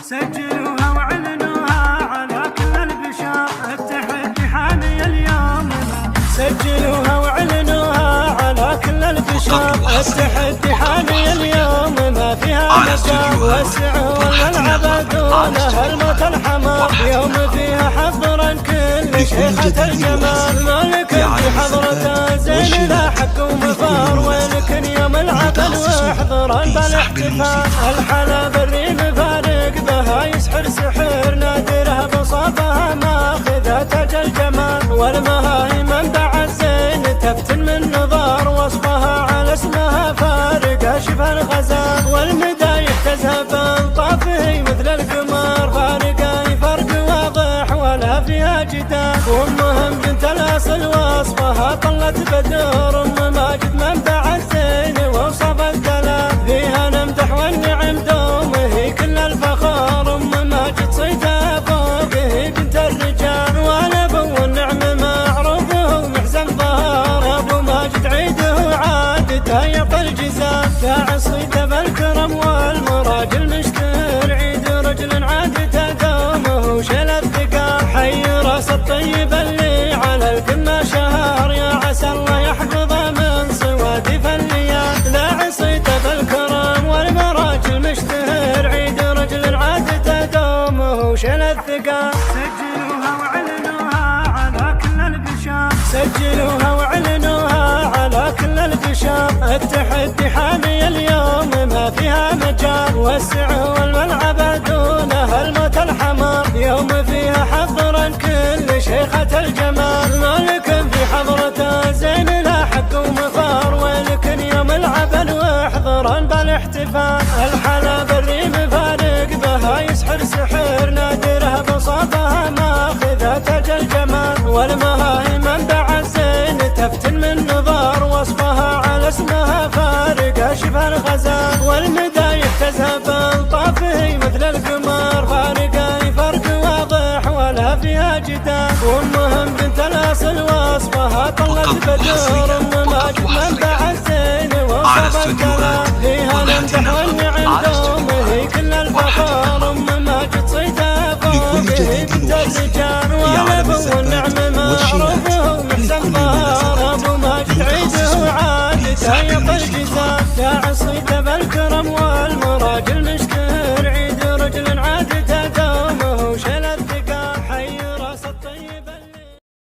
سجلوها واعلنوها على كل البشار، التحدي حامي اليوم. سجلوها واعلنوها على كل البشار، التحدي حامي اليوم. ما فيها مجال وسعوا والملعب دونه الموت الحمار، يوم فيها حضرا كل شيخة الجمال. مالك في حضرته زين لا حق ومفار، ولكن يوم العبد واحضرا بالاحتفال. الحلا بالريم فارق بها يسحر سحر، نادره بصافها ماخذه تاج الجمال. والمهاي منبع الزين تفتن من نظار، وصفها على اسمها فارقه شبه الغزال. والمدايح تذهب الطافه مثل القمر، فارقه فرق واضح ولا فيها جدال. وامهم بنت الاصل وصفها طلت بدر، ام ماجد منبع الزين ووصف الدلال. فيها نمدح والنعم دومه كل الفخار، ام ماجد صيتها فوقه بنت الرجال. والابو والنعم معروفه ومحزن ظهر، ابو ماجد عيده عادته يعطي الجزال. داعي صيته بالكرم والمراجل مشتهر، عيد رجل عادته دومه شيل الثقال. حي راس الطيب اللي على القمه شهر، يا عسى الله يحفظه من صوادف الليال. داعي صيته بالكرم والمراجل مشتهر، عيد رجل عادته دومه شيل الثقال. سجلوها واعلنوها على كل البشار، سجلوها واعلنوها على كل البشار. التحدي حامي اليوم ما فيها مجال، وسعوا الملعب دونه الموت الحمار. يوم فيها حضرا كل شيخة الجمال، مالك في حضرته زين لا حق ومفار. ولكن يوم العبد واحضرا بالاحتفال. الحلا بالريم فارق بها يسحر سحر، نادره بصافها ماخذه تاج الجمال. والمهاي منبع الزين تفتن من نظار، وصفها على اسمها فارقه شبه الغزال. والمدايح تذهب الطافه مثل القمر، فارقه فرق واضح ولا فيها جدال. وامهم بنت الاصل وصفها طلت بدر، ام ماجد منبع الزين ووصف الدلال. فيها نمدح والنعم دومه كل الفخار، ام ماجد صيتها فوقه بنت الرجال. والابو والنعم معروفه ومحزن ظهر، ابو ماجد عيده عادته يعطي الجزال. داعي صيته